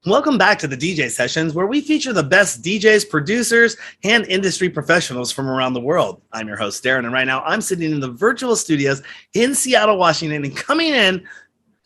Welcome back to the DJ Sessions, where we feature the best DJs, producers, and industry professionals from around the world. I'm your host, Darren, and right now I'm sitting in the virtual studios in Seattle, Washington, and coming in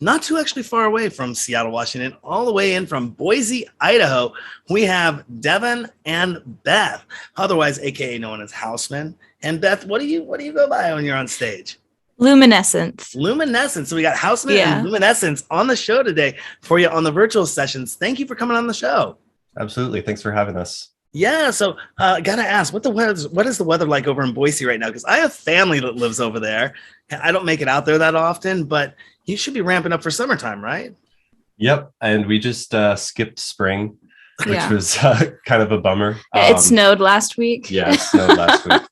not too actually far away from Seattle, Washington, all the way in from Boise, Idaho, we have Devon and Beth, otherwise a.k.a. known as Hausman. And Beth, what do you go by when you're on stage? Lumynesynth. Lumynesynth. So we got Hausman and Lumynesynth on the show today for you on the virtual sessions. Thank you for coming on the show. Absolutely. Thanks for having us. Yeah. So gotta ask, what is the weather like over in Boise right now? Because I have family that lives over there. I don't make it out there that often, but you should be ramping up for summertime, right? Yep. And we just skipped spring, which was kind of a bummer. Yeah, it snowed last week. Yeah, it snowed last week.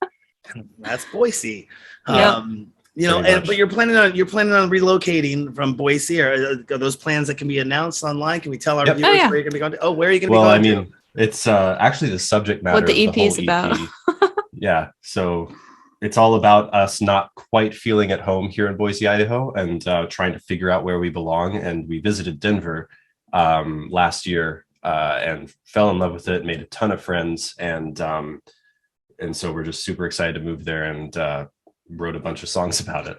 That's Boise. Yep. But you're planning on relocating from Boise, or are those plans that can be announced online? Can we tell our viewers where you're going to be going to? Oh, where are you going to be going to? Well, I mean, it's actually the subject matter what the of EP is about. Yeah, so it's all about us not quite feeling at home here in Boise, Idaho, and trying to figure out where we belong. And we visited Denver last year and fell in love with it, made a ton of friends, and so we're just super excited to move there and wrote a bunch of songs about it.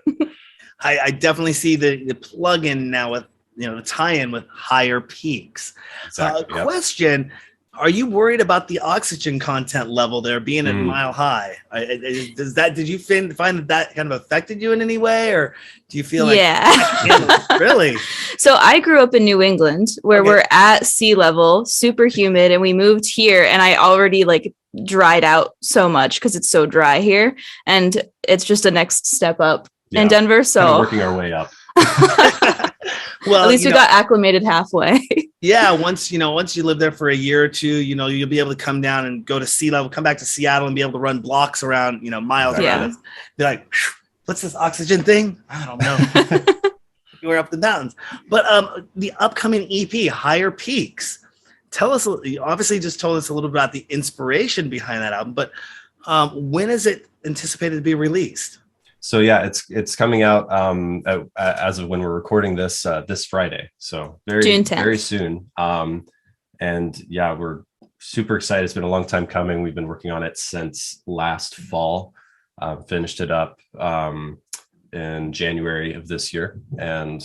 I definitely see the plug-in now with the tie-in with Higher Peaks. Exactly. Question: are you worried about the oxygen content level there being at Mile High? Did you find that kind of affected you in any way, or do you feel like really? So I grew up in New England, where we're at sea level, super humid, and we moved here, and I already dried out so much because it's so dry here, and it's just a next step up in Denver. So kind of working our way up. Well, at least we got acclimated halfway. Yeah, once you live there for a year or two, you'll be able to come down and go to sea level, come back to Seattle, and be able to run blocks around, miles around. Be like, what's this oxygen thing? I don't know. We're up the mountains, but the upcoming EP, Higher Peaks. Tell us. You obviously just told us a little bit about the inspiration behind that album, but when is it anticipated to be released? So yeah, it's coming out as of when we're recording this Friday. So June 10th. Very soon. And yeah, we're super excited. It's been a long time coming. We've been working on it since last fall. Finished it up in January of this year, and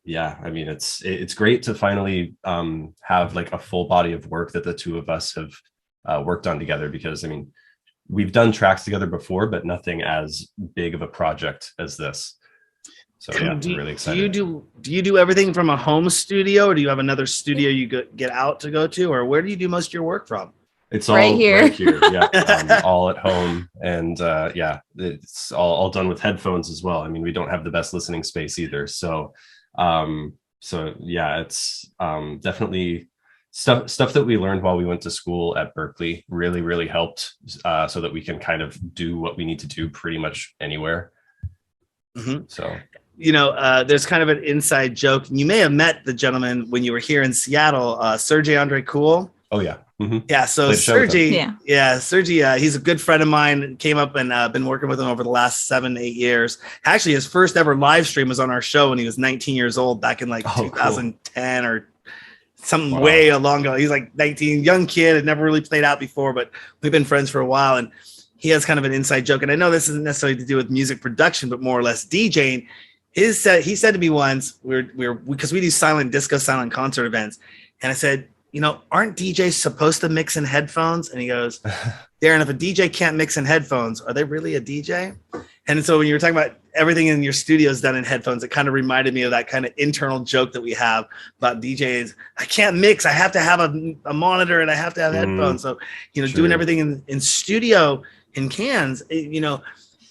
yeah, I mean it's great to finally have a full body of work that the two of us have worked on together, because I mean, we've done tracks together before, but nothing as big of a project as this. So yeah, I'm really excited. Do you do everything from a home studio, or do you have another studio you get out to go to, or where do you do most of your work from? It's all right here. Yeah, all at home, and it's all done with headphones as well. I mean, we don't have the best listening space either, so yeah, it's definitely stuff that we learned while we went to school at Berkeley really helped so that we can kind of do what we need to do pretty much anywhere. So there's kind of an inside joke, and you may have met the gentleman when you were here in Seattle, Sergey Andre Cool. Oh yeah. Yeah, so Sergey, he's a good friend of mine. Came up and been working with him over the last 7-8 years. Actually, his first ever live stream was on our show when he was 19 years old, back in 2010 cool. or something way long ago. He's 19, young kid, had never really played out before, but we've been friends for a while. And he has kind of an inside joke. And I know this isn't necessarily to do with music production, but more or less DJing. He said to me once, because we do silent disco, silent concert events. And I said, aren't DJs supposed to mix in headphones? And he goes, Darren, if a DJ can't mix in headphones, are they really a DJ? And so when you were talking about everything in your studio is done in headphones, it kind of reminded me of that kind of internal joke that we have about DJs. I can't mix. I have to have a monitor, and I have to have headphones. So, doing everything in studio in cans,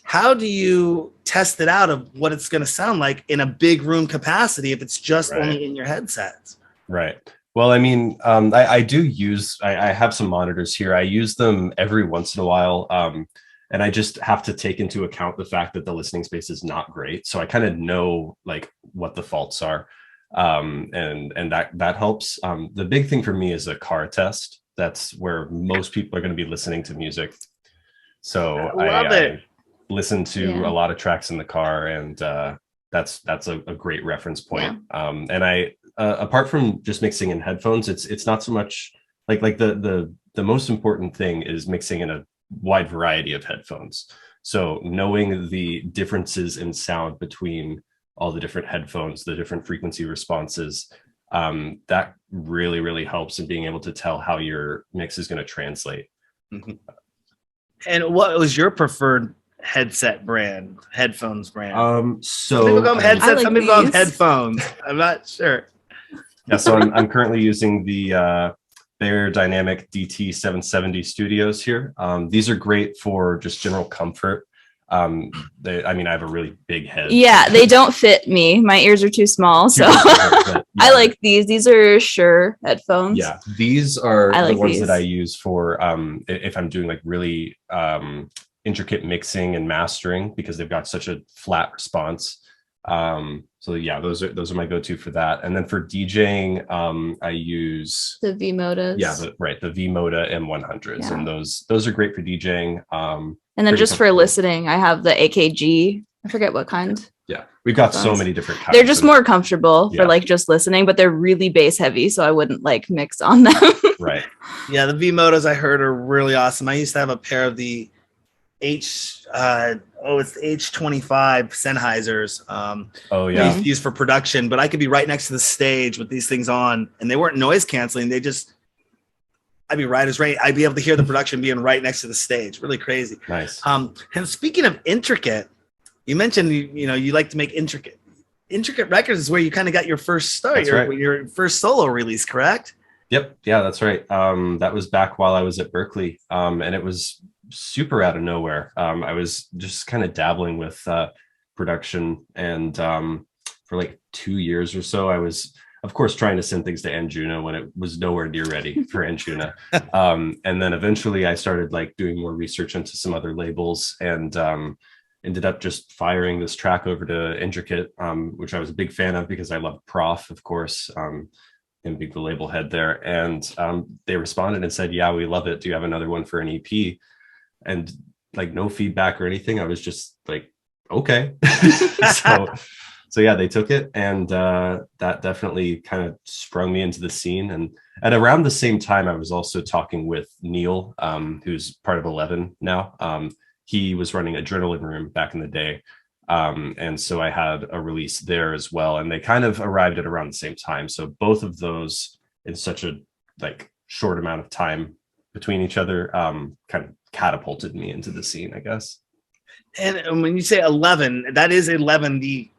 how do you test it out of what it's going to sound like in a big room capacity if it's just only in your headsets? Right. Well, I mean, I have some monitors here. I use them every once in a while. And I just have to take into account the fact that the listening space is not great. So I kind of know what the faults are. And that helps. The big thing for me is a car test. That's where most people are going to be listening to music. So I listen to a lot of tracks in the car, and that's a great reference point. And apart from just mixing in headphones, it's not so much like the most important thing is mixing in a wide variety of headphones. So knowing the differences in sound between all the different headphones, the different frequency responses, that really, really helps in being able to tell how your mix is going to translate. Mm-hmm. And what was your preferred headphones brand? So some people go headsets, some people go headphones. I'm not sure. Yeah, so I'm currently using the Bear Dynamic DT770 Studios here. These are great for just general comfort. I have a really big head. Yeah, they don't fit me. My ears are too small, so yeah. I like these. These are Shure headphones. Yeah, these are the ones that I use for if I'm doing like really intricate mixing and mastering, because they've got such a flat response. So yeah, those are my go-to for that. And then for DJing, I use the V-Modas. Yeah, the V-Moda M100s, yeah. And those are great for DJing. And then just for listening, I have the AKG. I forget what kind. Yeah, we've got so many different kinds. They're just more comfortable for like just listening, but they're really bass heavy, so I wouldn't like mix on them. Right. Yeah, the V-Modas I heard are really awesome. I used to have a pair of the it's the H25 Sennheisers. Oh yeah, I used to use for production, but I could be right next to the stage with these things on, and they weren't noise canceling. I'd be right as rain. I'd be able to hear the production being right next to the stage. Really crazy. Nice. And speaking of intricate, you mentioned you like to make intricate records. Is where you kind of got your first start, your first solo release, correct? Yep. Yeah, that's right. That was back while I was at Berkeley, and it was super out of nowhere. I was just kind of dabbling with production, and for like 2 years or so, I was, of course, trying to send things to Anjuna when it was nowhere near ready for Anjuna. And then eventually I started like doing more research into some other labels, and ended up just firing this track over to Intricate, which I was a big fan of because I love Prof, of course, and being the label head there. And they responded and said, yeah, we love it. Do you have another one for an EP? And like no feedback or anything. I was just like, okay. So yeah, they took it, and that definitely kind of sprung me into the scene. And at around the same time, I was also talking with Neil, who's part of Elevven now. He was running Adrenaline Room back in the day. And so I had a release there as well. And they kind of arrived at around the same time. So both of those in such a like short amount of time between each other kind of catapulted me into the scene, I guess. And when you say Elevven, that is Elevven, the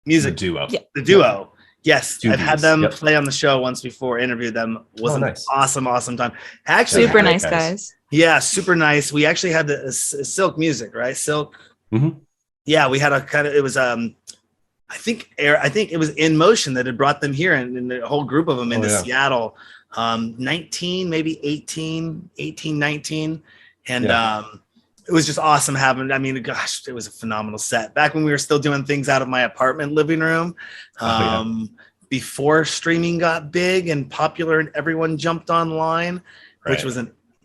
music duo. Yeah. The duo. Yes, I've had them play on the show once before. Interviewed them. Was an awesome time. Actually, super nice guys. Yeah, super nice. We actually had the Silk Music, right? Silk. Mm-hmm. Yeah, we had a kind of, it was I think it was In Motion that had brought them here, and the whole group of them into Seattle. 19, maybe 18, 19, and it was just awesome having. I mean, gosh, it was a phenomenal set. Back when we were still doing things out of my apartment living room, before streaming got big and popular, and everyone jumped online, which was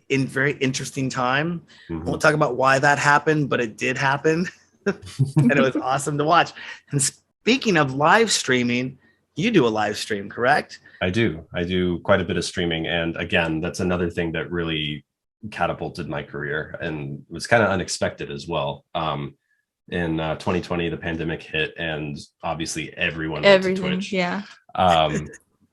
very interesting time. Mm-hmm. I won't talk about why that happened, but it did happen, and it was awesome to watch. And speaking of live streaming, you do a live stream, correct? I do quite a bit of streaming, and again, that's another thing that really catapulted my career and was kind of unexpected as well. In 2020, the pandemic hit, and obviously everyone went to Twitch. Yeah.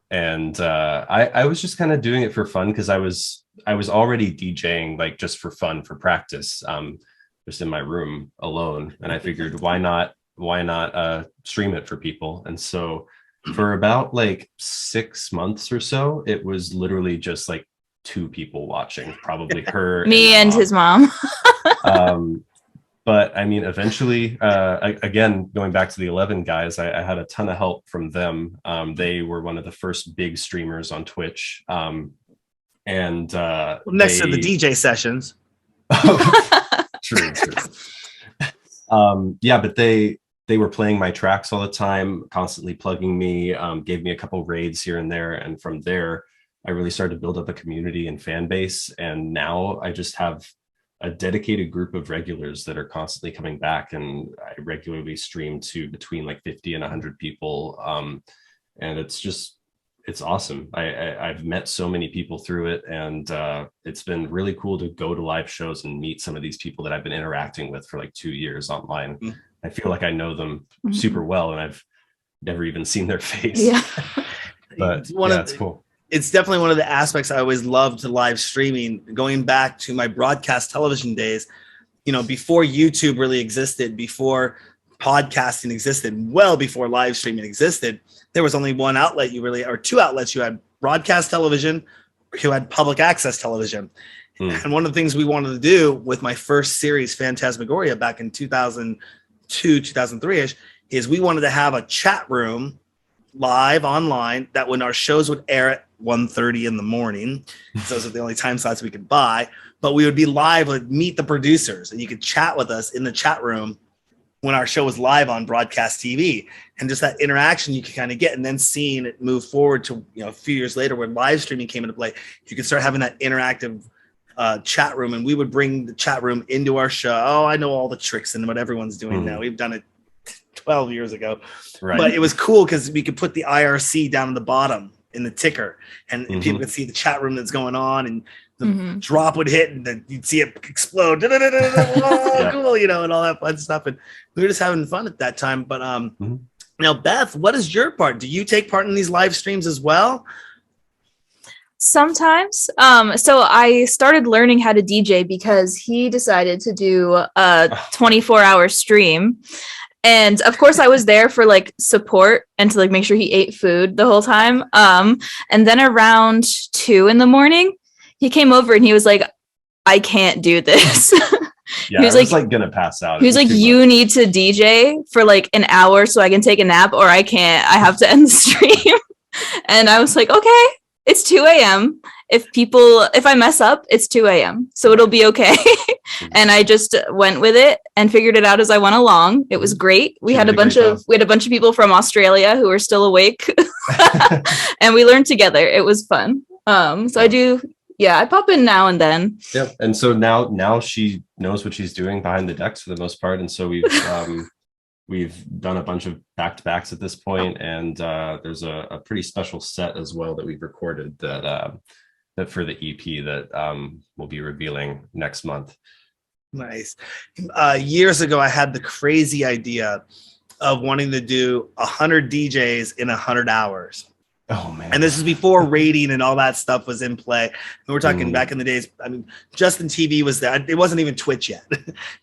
And I was just kind of doing it for fun because I was already DJing like just for fun, for practice, just in my room alone, and I figured why not stream it for people. And so for about like 6 months or so, it was literally just like 2 people watching, probably her, me and his mom. But I mean, eventually, again, going back to the Elevven guys, I had a ton of help from them. They were one of the first big streamers on Twitch. And next to the DJ sessions. True. Yeah, but they were playing my tracks all the time, constantly plugging me, gave me a couple raids here and there. And from there, I really started to build up a community and fan base. And now I just have a dedicated group of regulars that are constantly coming back. And I regularly stream to between like 50 and 100 people. and it's awesome. I've met so many people through it, and it's been really cool to go to live shows and meet some of these people that I've been interacting with for like 2 years online. Mm-hmm. I feel like I know them super well, and I've never even seen their face. Yeah. But it's cool. It's definitely one of the aspects I always loved to live streaming, going back to my broadcast television days, before YouTube really existed, before podcasting existed, well before live streaming existed. There was only one outlet or two outlets. You had broadcast television, you had public access television. And one of the things we wanted to do with my first series, Phantasmagoria, back in 2002, 2003-ish, is we wanted to have a chat room live online that when our shows would air at 1:30 in the morning, those are the only time slots we could buy, but we would be live, like meet the producers, and you could chat with us in the chat room when our show was live on broadcast TV, and just that interaction you could kind of get. And then seeing it move forward to a few years later when live streaming came into play, you could start having that interactive chat room, and we would bring the chat room into our show. Oh, I know all the tricks and what everyone's doing now. We've done it 12 years ago, right? But it was cool because we could put the IRC down at the bottom in the ticker, and people could see the chat room that's going on, and the drop would hit, and then you'd see it explode. Cool, and all that fun stuff. And we were just having fun at that time. But now, Beth, what is your part? Do you take part in these live streams as well? Sometimes. So I started learning how to DJ because he decided to do a 24-hour stream. And of course I was there for like support and to like make sure he ate food the whole time. And then around 2 a.m, he came over and he was like, I can't do this. Yeah, he was like gonna pass out. He was like, you need to DJ for like an hour so I can take a nap, or I can't. I have to end the stream. And I was like, okay, it's 2 a.m. If I mess up, it's 2 a.m. So it'll be okay. And I just went with it and figured it out as I went along. It was great. We had a bunch of people from Australia who were still awake, and we learned together. It was fun. So I do. Yeah, I pop in now and then. Yep. And so now she knows what she's doing behind the decks for the most part. And so we've done a bunch of back-to-backs at this point, and there's a pretty special set as well that we've recorded that for the EP that we'll be revealing next month. Nice. Years ago, I had the crazy idea of wanting to do 100 DJs in 100 hours. Oh man! And this is before rating and all that stuff was in play. And we're talking back in the days. I mean, Justin TV was there. It wasn't even Twitch yet.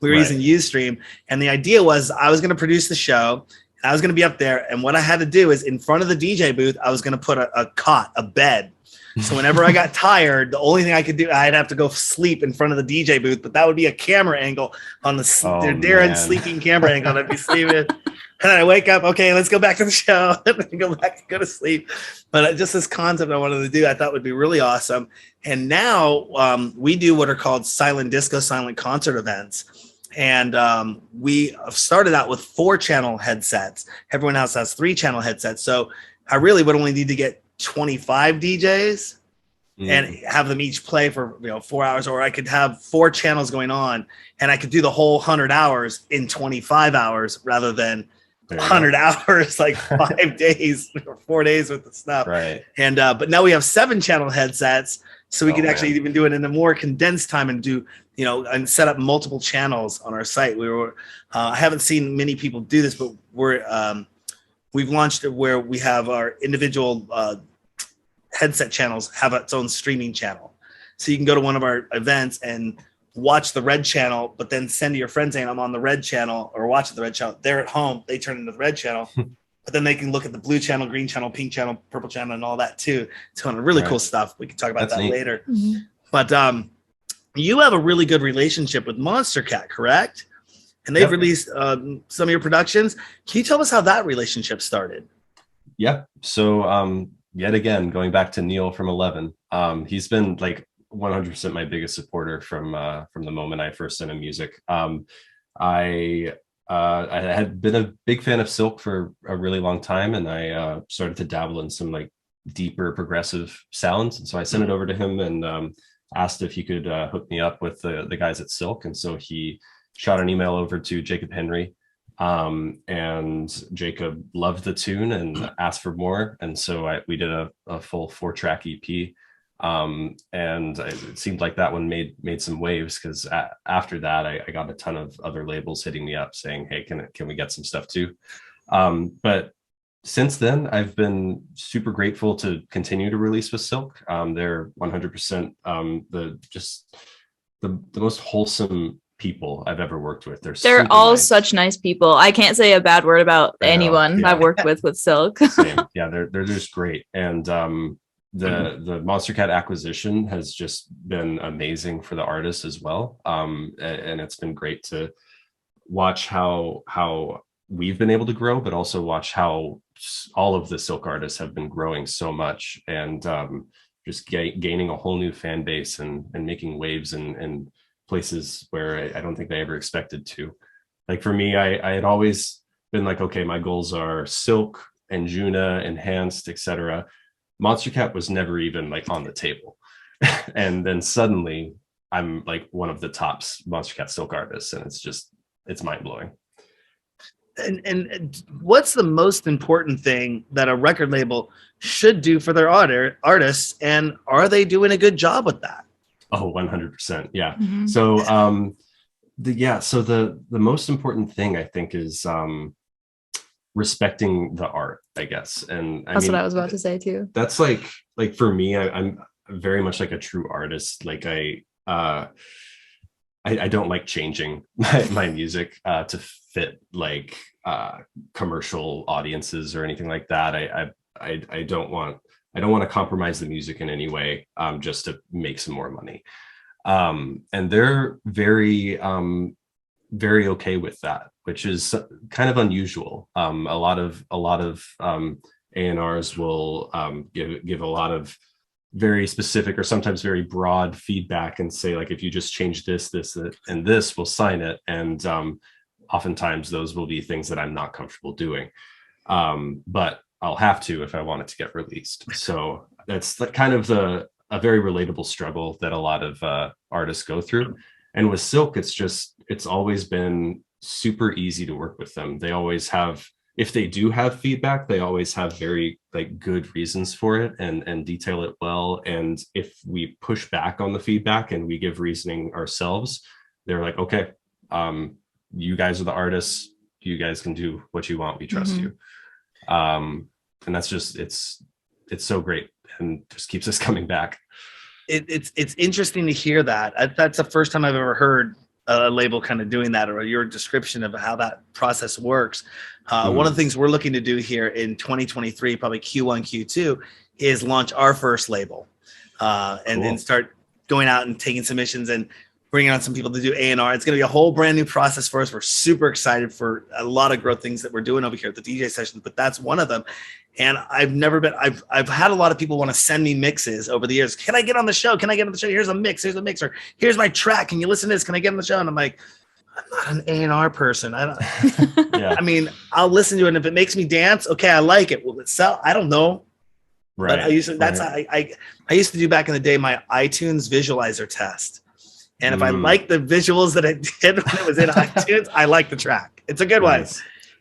We were using Ustream, and the idea was I was going to produce the show. And I was going to be up there, and what I had to do is in front of the DJ booth, I was going to put a bed. So whenever I got tired, the only thing I could do, I'd have to go sleep in front of the DJ booth, but that would be a camera angle on the Darren sleeping camera angle. And I'd be sleeping. And then I wake up, okay, let's go back to the show. And then go back and go to sleep. But just this concept I wanted to do, I thought would be really awesome. And now we do what are called silent disco, silent concert events. And we started out with 4-channel headsets. Everyone else has 3-channel headsets. So I really would only need to get 25 DJs and have them each play for 4 hours, or I could have 4 channels going on and I could do the whole 100 hours in 25 hours rather than 100 hours, like 5 days or 4 days with the stuff. Right. And but now we have 7-channel headsets, so we could actually even do it in a more condensed time and do and set up multiple channels on our site. I haven't seen many people do this, but we've launched it where we have our individual headset channels have its own streaming channel. So you can go to one of our events and watch the red channel, but then send to your friends saying I'm on the red channel or watch the red channel. They're at home, they turn into the red channel, but then they can look at the blue channel, green channel, pink channel, purple channel, and all that too. It's kind of really cool stuff. We can talk about that later. Mm-hmm. But you have a really good relationship with Monstercat, correct? And they've released some of your productions. Can you tell us how that relationship started? Yeah. So yet again, going back to Neil from Elevven, he's been like 100% my biggest supporter from the moment I first sent him music. I had been a big fan of Silk for a really long time, and I started to dabble in some like deeper progressive sounds. And so I sent it over to him and asked if he could hook me up with the guys at Silk. And so he shot an email over to Jacob Henry, And Jacob loved the tune and asked for more, and so we did a full 4-track EP. And it seemed like that one made some waves, because after that I got a ton of other labels hitting me up saying, hey, can we get some stuff too? But since then I've been super grateful to continue to release with Silk. They're 100% the most wholesome people I've ever worked with. They're all nice. Such nice people. I can't say a bad word about anyone I've worked with Silk. Same. Yeah, they're just great. And the Monstercat acquisition has just been amazing for the artists as well. And it's been great to watch how we've been able to grow, but also watch how all of the Silk artists have been growing so much, and just gaining a whole new fan base and making waves and places where I don't think they ever expected to. Like for me, I had always been like, okay, my goals are Silk, Anjuna, Enhanced, etc. Monstercat was never even like on the table. And then suddenly I'm like one of the top Monstercat Silk artists, and it's mind-blowing. And what's the most important thing that a record label should do for their artists, and are they doing a good job with that? Oh, 100%. Yeah. Mm-hmm. So the most important thing I think is respecting the art, I guess. And that's what I was about to say too. That's like for me, I'm very much like a true artist. Like I don't like changing my music to fit like commercial audiences or anything like that. I don't want to compromise the music in any way, just to make some more money. And they're very very okay with that, which is kind of unusual. A lot of A&Rs will give a lot of very specific or sometimes very broad feedback and say, like, if you just change this, and this, we'll sign it. And oftentimes those will be things that I'm not comfortable doing. But I'll have to if I want it to get released. So that's kind of a very relatable struggle that a lot of artists go through. And with Silk, it's always been super easy to work with them. They always have, if they do have feedback, they always have very like good reasons for it and detail it well. And if we push back on the feedback and we give reasoning ourselves, they're like, okay, you guys are the artists. You guys can do what you want. We trust you. And that's just, it's so great and just keeps us coming back. It's interesting to hear that. That's the first time I've ever heard a label kind of doing that, or your description of how that process works. One of the things we're looking to do here in 2023, probably Q1, Q2, is launch our first label, and then start going out and taking submissions and bringing on some people to do A&R. It's going to be a whole brand new process for us. We're super excited for a lot of growth things that we're doing over here at the DJ sessions, but that's one of them. And I've had a lot of people want to send me mixes over the years. Can I get on the show? Can I get on the show? Here's a mix. Here's a mix. Or here's my track. Can you listen to this? Can I get on the show? And I'm like, I'm not an A&R person. I mean, I'll listen to it. And if it makes me dance, okay, I like it. Will it sell? I don't know. Right. But I used to do back in the day my iTunes visualizer test. And if I like the visuals that I did when it was in iTunes, I like the track. It's a good one.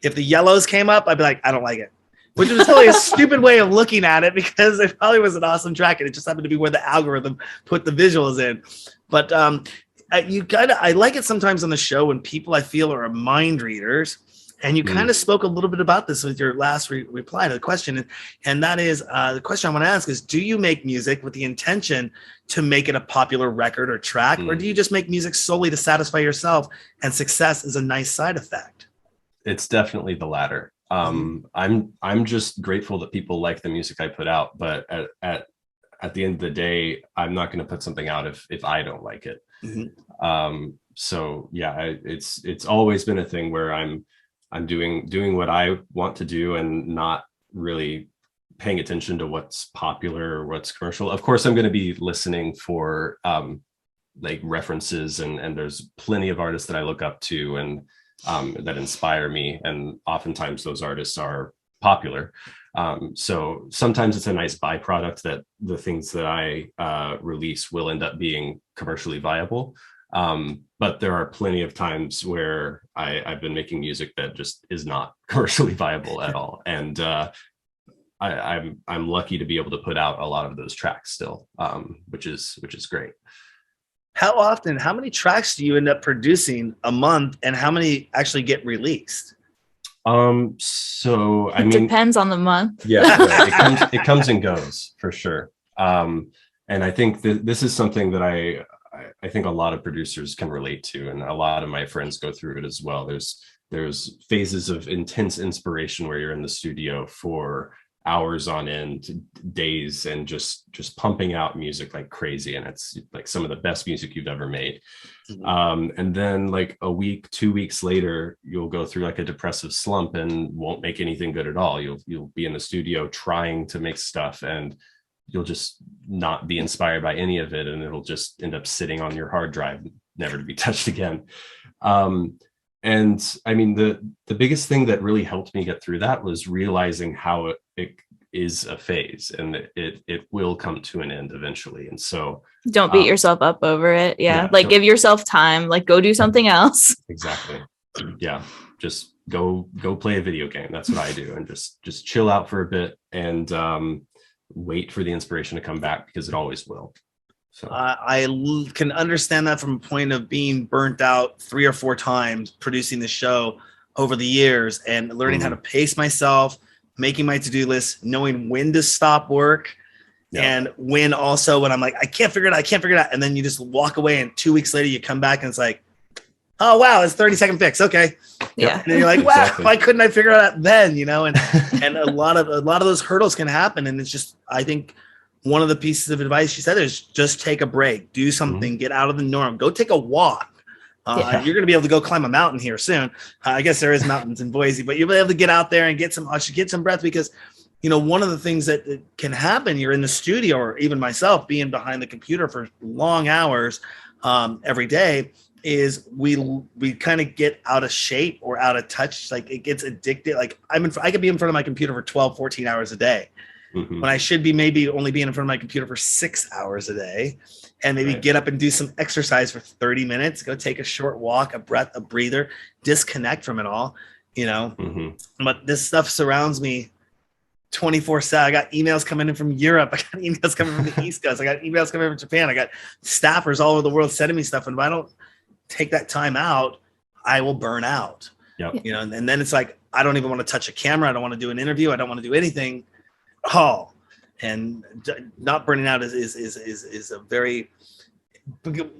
If the yellows came up, I'd be like, I don't like it. Which was totally a stupid way of looking at it, because it probably was an awesome track and it just happened to be where the algorithm put the visuals in. But I like it sometimes on the show when people I feel are mind readers. And you kind of spoke a little bit about this with your last reply to the question. And that is the question I want to ask is, do you make music with the intention to make it a popular record or track? Or do you just make music solely to satisfy yourself and success is a nice side effect? It's definitely the latter. I'm just grateful that people like the music I put out, but at the end of the day, I'm not going to put something out if I don't like it. So yeah, it's always been a thing where I'm doing what I want to do and not really paying attention to what's popular or what's commercial. Of course, I'm going to be listening for like references, and there's plenty of artists that I look up to and that inspire me. And oftentimes those artists are popular. So sometimes it's a nice byproduct that the things that I release will end up being commercially viable. But there are plenty of times where I've been making music that just is not commercially viable at all. And I'm lucky to be able to put out a lot of those tracks still, which is great. How many tracks do you end up producing a month, and how many actually get released? So I mean, depends on the month. Yeah, it comes and goes for sure. And I think this is something that I think a lot of producers can relate to, and a lot of my friends go through it as well. There's phases of intense inspiration where you're in the studio for hours on end, days, and just pumping out music like crazy, and it's like some of the best music you've ever made. And then like a week, 2 weeks later, you'll go through like a depressive slump and won't make anything good at all. You'll be in the studio trying to make stuff, and you'll just not be inspired by any of it, and it'll just end up sitting on your hard drive, never to be touched again. And I mean, the biggest thing that really helped me get through that was realizing how it is a phase, and it will come to an end eventually. And so don't beat yourself up over it. Yeah. Like give yourself time, like go do something else. Exactly. Yeah. Just go play a video game. That's what I do. And just chill out for a bit and wait for the inspiration to come back, because it always will. So I can understand that from a point of being burnt out 3 or 4 times producing the show over the years, and learning how to pace myself, making my to-do list, knowing when to stop work, and when I'm like, I can't figure it out. And then you just walk away, and 2 weeks later you come back and it's like, oh wow, it's 30-second fix. Okay. Yeah. And then you're like, wow, exactly. Why couldn't I figure it out then? And a lot of those hurdles can happen. And it's just, I think one of the pieces of advice she said is just take a break, do something, get out of the norm, go take a walk. You're going to be able to go climb a mountain here soon. I guess there is mountains in Boise, but you'll be able to get out there and get some breath, because, one of the things that can happen, you're in the studio, or even myself being behind the computer for long hours every day, is we kind of get out of shape or out of touch. Like it gets addicted. Like I could be in front of my computer for 12, 14 hours a day. When I should be maybe only being in front of my computer for 6 hours a day, and maybe get up and do some exercise for 30 minutes, go take a short walk, a breather, disconnect from it all, But this stuff surrounds me 24/7. I got emails coming in from Europe. I got emails coming from the East Coast. I got emails coming from Japan. I got staffers all over the world sending me stuff. And if I don't take that time out, I will burn out. Yep. And then it's like, I don't even want to touch a camera. I don't want to do an interview. I don't want to do anything. And not burning out is a very,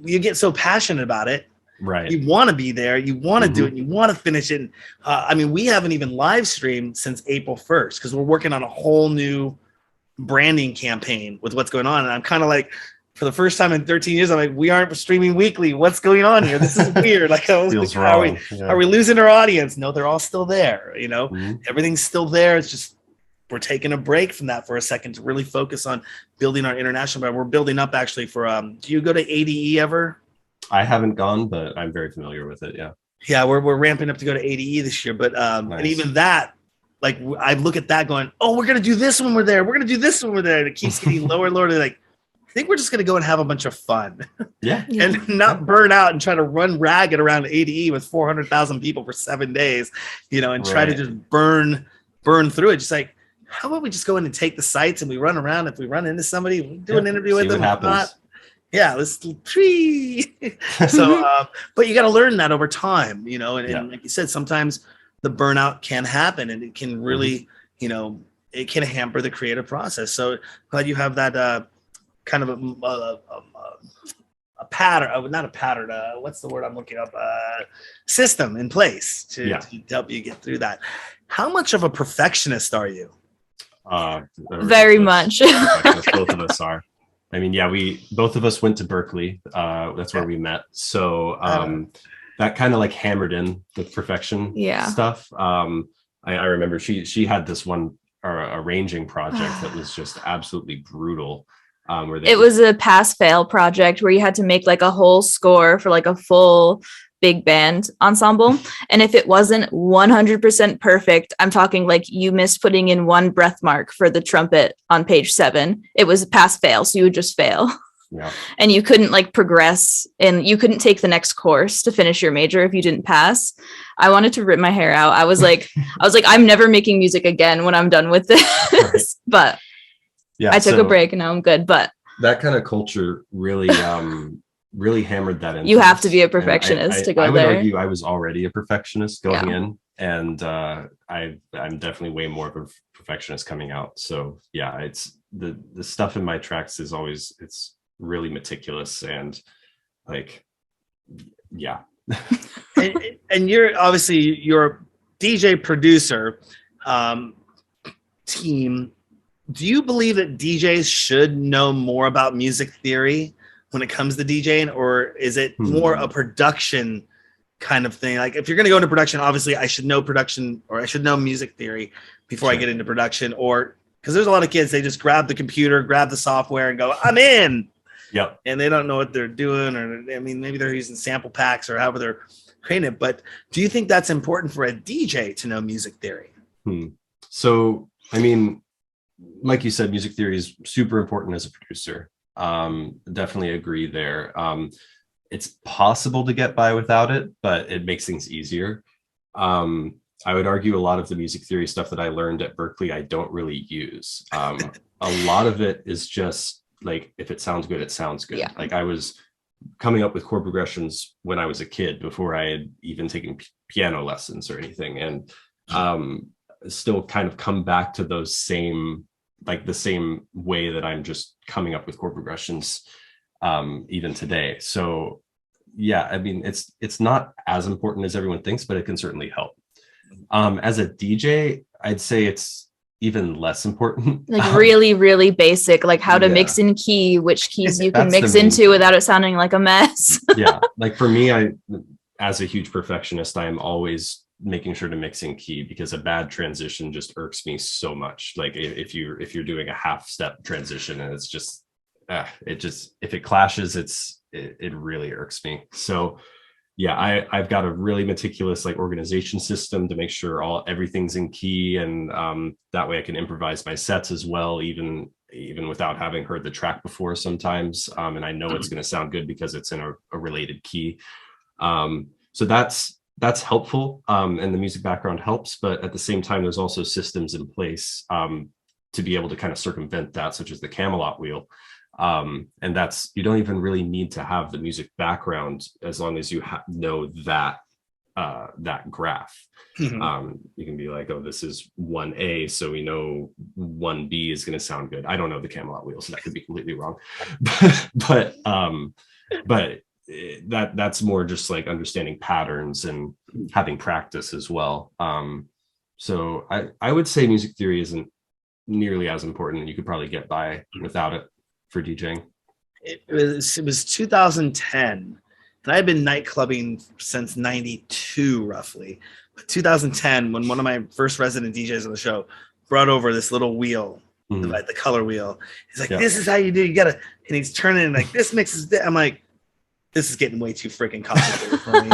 you get so passionate about it, right? You want to be there, you want to do it, you want to finish it. I mean, we haven't even live streamed since April 1st, because we're working on a whole new branding campaign with what's going on. And I'm kind of like, for the first time in 13 years, I'm like, we aren't streaming weekly. What's going on here? This is weird. Like, feels wrong. Are we losing our audience? No, they're all still there. Everything's still there. It's just, we're taking a break from that for a second to really focus on building our international brand. We're building up actually for, do you go to ADE ever? I haven't gone, but I'm very familiar with it. Yeah. Yeah. We're ramping up to go to ADE this year, but, nice. And even that, like I look at that going, oh, we're going to do this when we're there. We're going to do this when we're there. And it keeps getting lower and lower. Like, I think we're just going to go and have a bunch of fun. Yeah. And not burn out and try to run ragged around ADE with 400,000 people for 7 days, and try to just burn through it. Just like, how about we just go in and take the sites and we run around? If we run into somebody, we do an interview with them. Yeah, let's tree. So, but you got to learn that over time, and like you said, sometimes the burnout can happen, and it can really, it can hamper the creative process. So glad you have that kind of a pattern, not a pattern. What's the word I'm looking up? System in place to help you get through that. How much of a perfectionist are you? Very much. Both of us are. I mean, both of us went to Berkeley. That's where we met. So that kind of like hammered in the perfection stuff. I remember she had this one arranging project that was just absolutely brutal. It was a pass-fail project where you had to make like a whole score for like a full big band ensemble, and if it wasn't 100% perfect, I'm talking like you missed putting in one breath mark for the trumpet on page 7, it was a pass-fail, so you would just fail. Yeah. And you couldn't like progress and you couldn't take the next course to finish your major if you didn't pass. I wanted to rip my hair out. I was like, I'm never making music again when I'm done with this. Right. But yeah, I took a break and now I'm good. But that kind of culture really, really hammered that in. You have to be a perfectionist to go there. I would argue I was already a perfectionist going in, and I'm definitely way more of a perfectionist coming out. So yeah, it's the stuff in my tracks is always, it's really meticulous and like, yeah. and you're obviously your DJ producer team. Do you believe that DJs should know more about music theory when it comes to DJing, or is it more a production kind of thing? Like if you're going to go into production, obviously I should know production, or I should know music theory before I get into production, or because there's a lot of kids, they just grab the computer, grab the software and go, I'm in. Yep. And they don't know what they're doing, or I mean, maybe they're using sample packs or however they're creating it. But do you think that's important for a DJ to know music theory? So, I mean, like you said, music theory is super important as a producer. Definitely agree there. It's possible to get by without it, but it makes things easier. I would argue a lot of the music theory stuff that I learned at Berklee, I don't really use. A lot of it is just like, if it sounds good, it sounds good. Yeah. Like I was coming up with chord progressions when I was a kid before I had even taken piano lessons or anything. And still kind of come back to those same, like the same way that I'm just coming up with chord progressions even today. So yeah, I mean, it's not as important as everyone thinks, but it can certainly help. As a DJ, I'd say it's even less important. Like really, really basic, like how to mix in key, which keys you can mix into without it sounding like a mess. Yeah, like for me, as a huge perfectionist, I am always making sure to mix in key, because a bad transition just irks me so much. Like if you're doing a half step transition and it's just if it clashes, it really irks me. So yeah, I've got a really meticulous like organization system to make sure everything's in key, and that way I can improvise my sets as well, even without having heard the track before sometimes, and I know it's going to sound good because it's in a related key. So that's helpful, and the music background helps, but at the same time there's also systems in place to be able to kind of circumvent that, such as the Camelot wheel. And that's, you don't even really need to have the music background as long as you know that graph. Mm-hmm. You can be like, oh, this is 1A, so we know 1B is going to sound good. I don't know the Camelot wheel, so that could be completely wrong. but that's more just like understanding patterns and having practice as well. So I would say music theory isn't nearly as important, and you could probably get by without it for DJing. It was 2010, and I've been night clubbing since 92 roughly. But 2010, when one of my first resident DJs on the show brought over this little wheel, the color wheel. He's like, this is how you do, you gotta, and he's turning like, this mixes, I'm like, this is getting way too freaking complicated for me.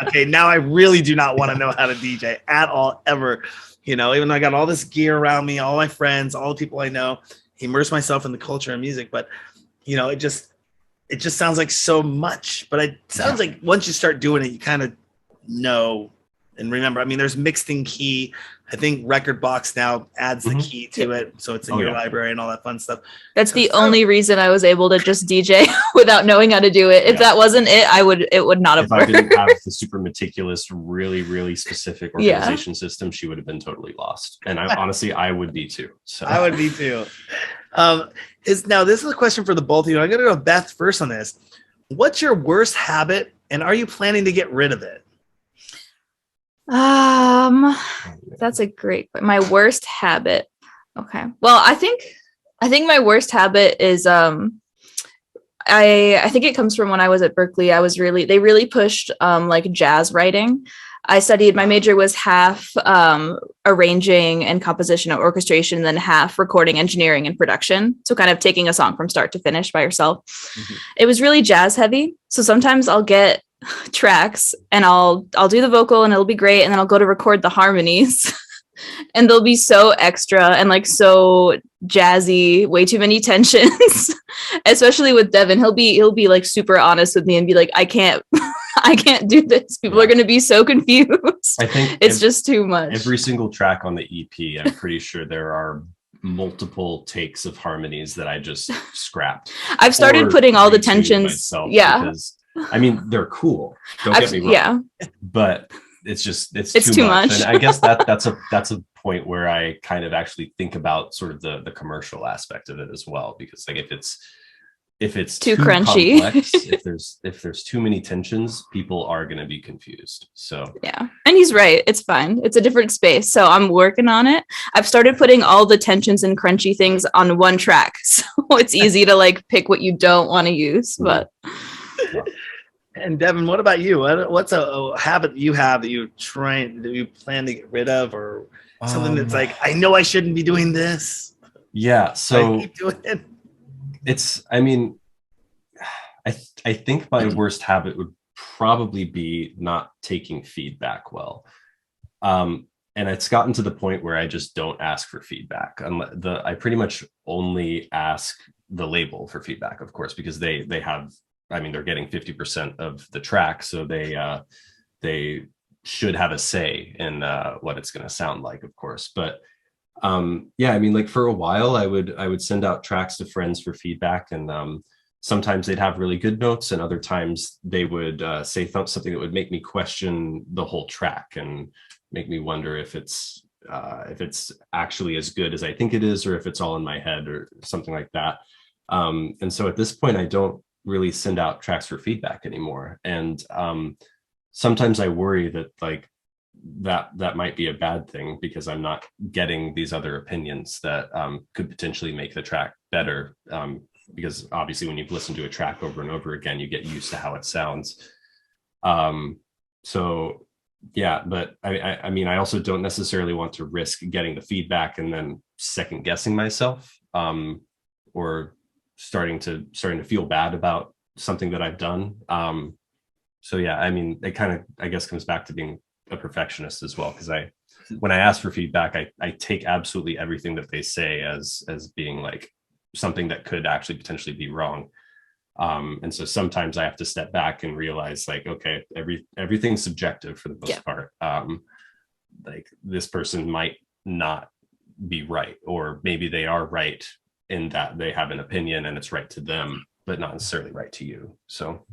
Okay, now I really do not want to know how to DJ at all, ever. You know, even though I got all this gear around me, all my friends, all the people I know, immerse myself in the culture and music. But, you know, it just sounds like so much. But it sounds like once you start doing it, you kind of know and remember. I mean, there's mixed in key. I think Record Box now adds the key to it, so it's in your library and all that fun stuff. That's the only reason I was able to just DJ without knowing how to do it. If that wasn't it, it would not have worked. If I didn't have the super meticulous, really, really specific organization system, she would have been totally lost. And honestly, I would be too. So I would be too. Now this is a question for the both of you. I'm going to go Beth first on this. What's your worst habit, and are you planning to get rid of it? That's a great point. My worst habit. Okay. Well, I think my worst habit is I think it comes from when I was at Berklee. They really pushed like jazz writing. I studied, my major was half arranging and composition and orchestration, and then half recording, engineering, and production. So kind of taking a song from start to finish by yourself. Mm-hmm. It was really jazz heavy. So sometimes I'll get tracks and I'll do the vocal and it'll be great, and then I'll go to record the harmonies and they'll be so extra and like so jazzy, way too many tensions. especially with Devon, he'll be like super honest with me and be like, I can't I can't do this. People are going to be so confused. I think it's just too much. Every single track on the EP, I'm pretty sure there are multiple takes of harmonies that I just scrapped. I've started putting all the tensions. Yeah. Because, I mean, they're cool. Don't get me wrong. Yeah. But it's too much. And I guess that's a point where I kind of actually think about sort of the commercial aspect of it as well. Because like if it's too crunchy, complex, if there's too many tensions, people are going to be confused. So yeah, and he's right. It's fine. It's a different space. So I'm working on it. I've started putting all the tensions and crunchy things on one track, so it's easy to like pick what you don't want to use. But and Devon, what about you? What's a habit you have that you plan to get rid of, or something that's like, I know I shouldn't be doing this? Yeah. So I keep doing it. I think my worst habit would probably be not taking feedback well. And it's gotten to the point where I just don't ask for feedback. I pretty much only ask the label for feedback, of course, because they have, they're getting 50% of the track. So they should have a say in what it's going to sound like, of course. But like for a while I would send out tracks to friends for feedback, and sometimes they'd have really good notes, and other times they would say something that would make me question the whole track and make me wonder if it's actually as good as I think it is, or if it's all in my head or something like that. And so at this point I don't really send out tracks for feedback anymore, and sometimes I worry that like that might be a bad thing, because I'm not getting these other opinions that could potentially make the track better, because obviously when you've listened to a track over and over again, you get used to how it sounds. So yeah, but I also don't necessarily want to risk getting the feedback and then second guessing myself, or starting to feel bad about something that I've done. So yeah, it kind of, I guess, comes back to being a perfectionist as well, because when I ask for feedback, I take absolutely everything that they say as being like something that could actually potentially be wrong. And so sometimes I have to step back and realize, like, okay, everything's subjective for the most part. Like this person might not be right, or maybe they are right in that they have an opinion and it's right to them, but not necessarily right to you. So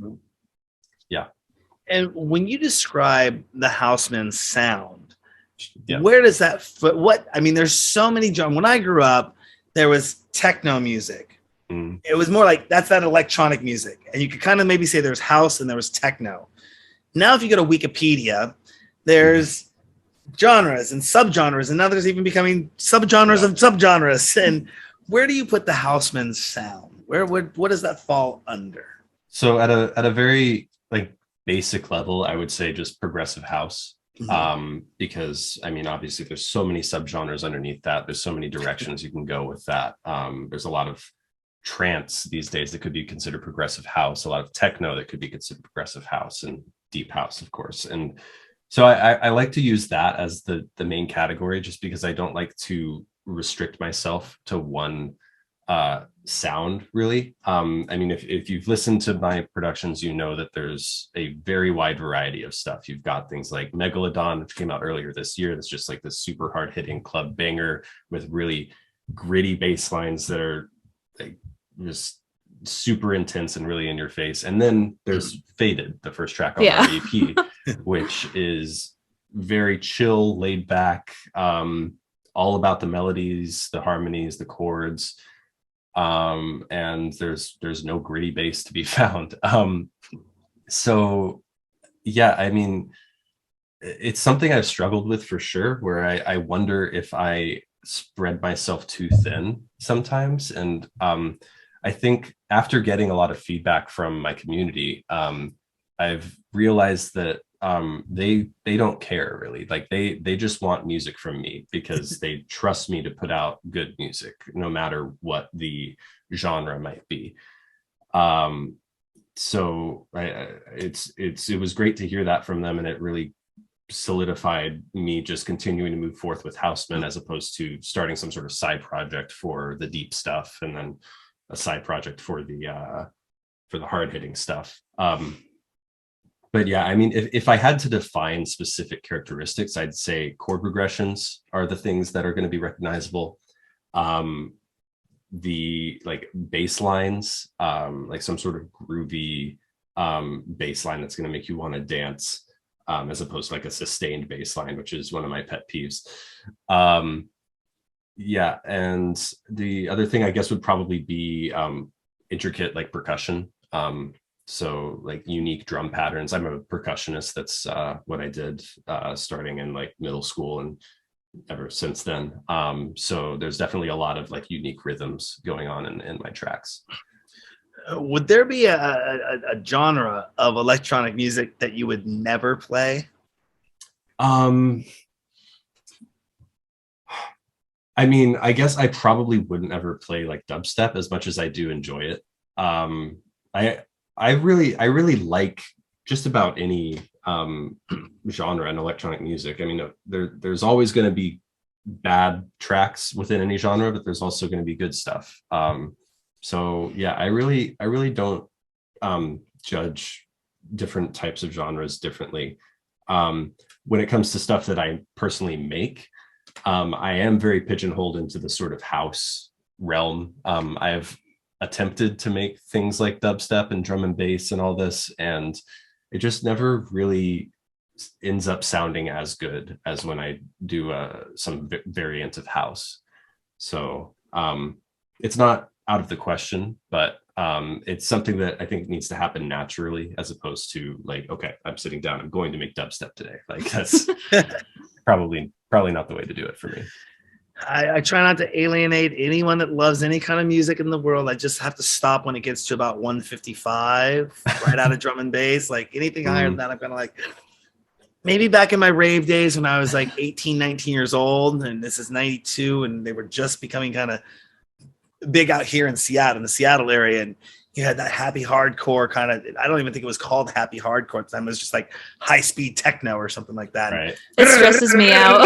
yeah. And when you describe the Hausman sound, where does that fit? There's so many genres. When I grew up, there was techno music. It was more like that's that electronic music. And you could kind of maybe say there's house and there was techno. Now, if you go to Wikipedia, there's genres and subgenres, and now there's even becoming subgenres of subgenres. And where do you put the Hausman sound? What does that fall under? So at a very like basic level, I would say just progressive house. Because obviously there's so many subgenres underneath that. There's so many directions you can go with that. There's a lot of trance these days that could be considered progressive house, a lot of techno that could be considered progressive house, and deep house, of course. And so I like to use that as the main category, just because I don't like to restrict myself to one sound, really. If you've listened to my productions, you know that there's a very wide variety of stuff. You've got things like Megalodon, which came out earlier this year, that's just like this super hard hitting club banger with really gritty bass lines that are like just super intense and really in your face. And then there's Faded, the first track on our EP, which is very chill, laid back, all about the melodies, the harmonies, the chords. And there's no gritty bass to be found. So yeah, it's something I've struggled with for sure, where I wonder if I spread myself too thin sometimes. And I think after getting a lot of feedback from my community, I've realized that they don't care really. Like they just want music from me because they trust me to put out good music, no matter what the genre might be. So it was great to hear that from them, and it really solidified me just continuing to move forth with Hausman, as opposed to starting some sort of side project for the deep stuff and then a side project for the hard hitting stuff. But yeah, I mean, if I had to define specific characteristics, I'd say chord progressions are the things that are going to be recognizable. The like bass lines, like some sort of groovy bass line that's going to make you want to dance, as opposed to like a sustained bass line, which is one of my pet peeves. Yeah, and the other thing I guess would probably be intricate like percussion. So like unique drum patterns. I'm a percussionist. That's what I did starting in like middle school and ever since then. So there's definitely a lot of like unique rhythms going on in my tracks. Would there be a genre of electronic music that you would never play? I mean, I guess I probably wouldn't ever play like dubstep as much as I do enjoy it. I really like just about any genre in electronic music. I mean, there's always going to be bad tracks within any genre, but there's also going to be good stuff. So yeah, I really don't judge different types of genres differently. When it comes to stuff that I personally make, I am very pigeonholed into the sort of house realm. I have attempted to make things like dubstep and drum and bass and all this, and it just never really ends up sounding as good as when I do some variant of house. So it's not out of the question, but it's something that I think needs to happen naturally, as opposed to like, okay, I'm sitting down, I'm going to make dubstep today. Like that's probably not the way to do it for me. I try not to alienate anyone that loves any kind of music in the world. I just have to stop when it gets to about 155, right out of drum and bass. Like anything higher than that, I'm kind of like, maybe back in my rave days when I was like 18, 19 years old, and this is 92, and they were just becoming kind of big out here in Seattle, in the Seattle area. And you had that happy hardcore kind of, I don't even think it was called happy hardcore at the time. It was just like high speed techno or something like that. Right. It stresses me out.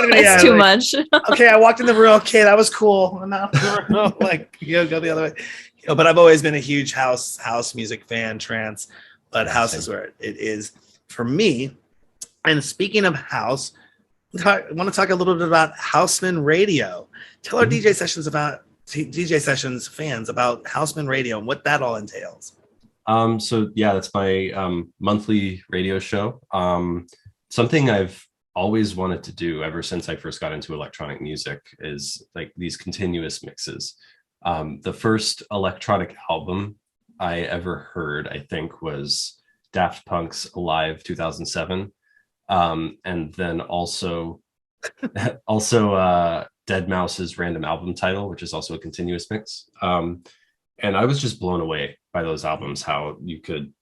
It's too much. Okay, I walked in the room. Okay, that was cool. And now like go the other way. But I've always been a huge house music fan, trance. But house is where it is for me. And speaking of house, I want to talk a little bit about Hausman Radio. Tell our DJ sessions fans about Hausman Radio and what that all entails. So yeah, that's my monthly radio show. Something I've always wanted to do ever since I first got into electronic music is like these continuous mixes. The first electronic album I ever heard, I think, was Daft Punk's Alive 2007. And then also Deadmau5's Random Album Title, which is also a continuous mix. And I was just blown away by those albums, how you could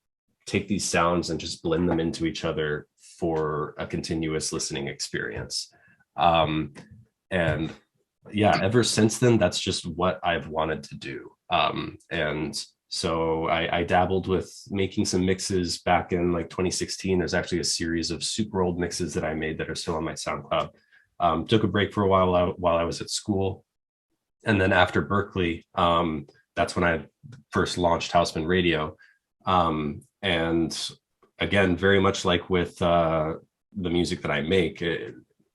take these sounds and just blend them into each other for a continuous listening experience. And yeah, ever since then, that's just what I've wanted to do. And so I dabbled with making some mixes back in like 2016. There's actually a series of super old mixes that I made that are still on my SoundCloud. Took a break for a while I was at school. And then after Berkeley, that's when I first launched Hausman Radio. And again, very much like with the music that I make,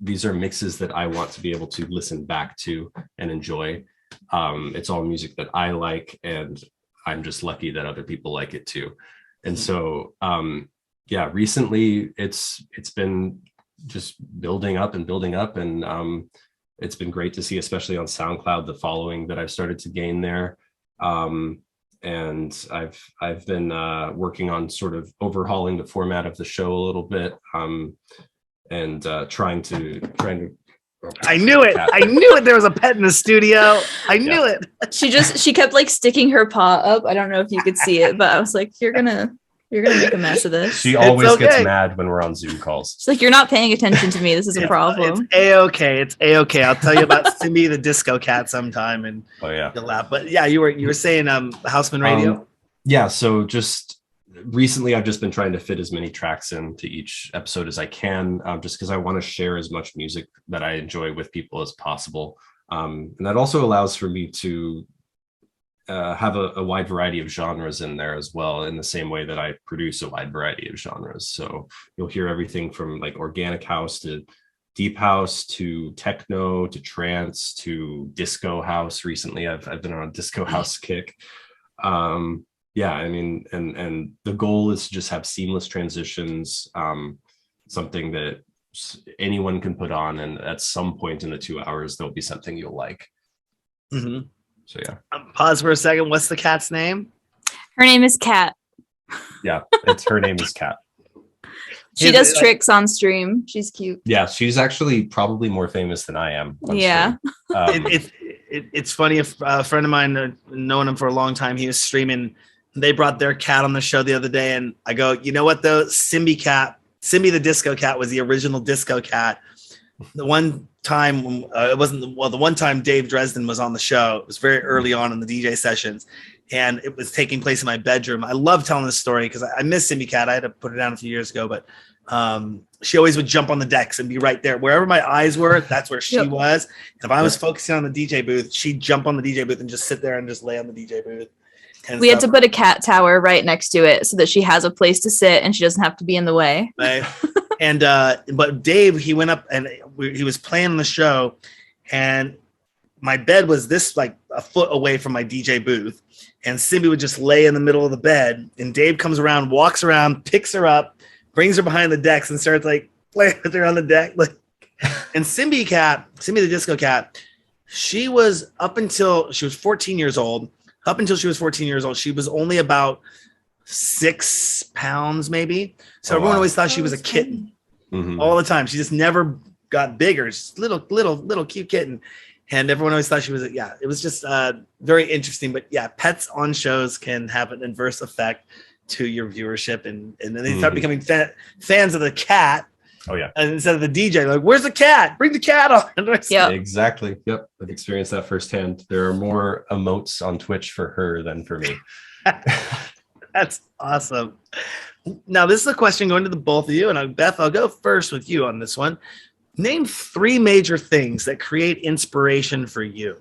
these are mixes that I want to be able to listen back to and enjoy. It's all music that I like, and I'm just lucky that other people like it too. And so, yeah, recently it's been just building up, and it's been great to see, especially on SoundCloud, the following that I've started to gain there. And I've been working on sort of overhauling the format of the show a little bit, and trying to. I knew it. There was a pet in the studio. I knew it. She kept like sticking her paw up. I don't know if you could see it, but I was like, you're gonna make a mess of this. She always gets mad when we're on Zoom calls. She's like, you're not paying attention to me. This is a problem. It's a-okay. It's a-okay. I'll tell you about Cindy the Disco Cat sometime, and you'll laugh. But yeah, you were saying Hausman Radio. Yeah. So just recently, I've just been trying to fit as many tracks into each episode as I can, just because I want to share as much music that I enjoy with people as possible. And that also allows for me to have a wide variety of genres in there as well, in the same way that I produce a wide variety of genres. So you'll hear everything from like organic house to deep house to techno to trance to disco house. Recently, I've been on a disco house kick. Yeah, I mean, and the goal is to just have seamless transitions, something that anyone can put on, and at some point in the 2 hours, there'll be something you'll like. Mm-hmm. So yeah. Pause for a second. What's the cat's name? Her name is Kat. Yeah, it's her name is Kat. She does tricks on stream. She's cute. Yeah, she's actually probably more famous than I am. Yeah. It's funny. If a friend of mine, known him for a long time, he was streaming. They brought their cat on the show the other day, and I go, you know what though? Simbi the disco cat was the original disco cat. The one time it wasn't the one time Dave Dresden was on the show. It was very early on in the DJ sessions, and it was taking place in my bedroom. I love telling this story because I miss Simbi Cat. I had to put her down a few years ago, but she always would jump on the decks and be right there. Wherever my eyes were, that's where she was. And if I was focusing on the DJ booth, she'd jump on the DJ booth and just sit there and just lay on the DJ booth. We had to put a cat tower right next to it so that she has a place to sit and she doesn't have to be in the way. Right. And but Dave, he went up and he was playing the show, and my bed was this like a foot away from my DJ booth, and Simbi would just lay in the middle of the bed, and Dave comes around, walks around, picks her up, brings her behind the decks, and starts like playing with her on the deck. Like, and Simbi the disco cat, she was up until she was 14 years old. Up until she was 14 years old, she was only about 6 pounds, maybe. So everyone always thought she was a kitten all the time. She just never got bigger. Just little cute kitten. And everyone always thought she was, it was just very interesting. But yeah, pets on shows can have an adverse effect to your viewership. And then they start becoming fans of the cat. Oh, yeah. And instead of the DJ, like, where's the cat? Bring the cat on. Yeah, exactly. Yep. I've experienced that firsthand. There are more emotes on Twitch for her than for me. That's awesome. Now, this is a question going to the both of you. And Beth, I'll go first with you on this one. Name 3 major things that create inspiration for you.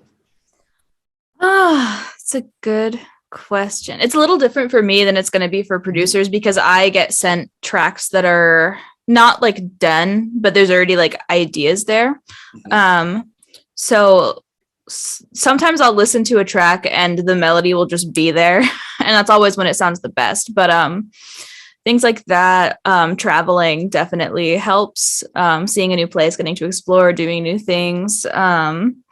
It's a good question. It's a little different for me than it's going to be for producers because I get sent tracks that are not like done, but there's already like ideas there. So sometimes I'll listen to a track and the melody will just be there, and that's always when it sounds the best. But things like that, traveling definitely helps. Seeing a new place, getting to explore, doing new things. And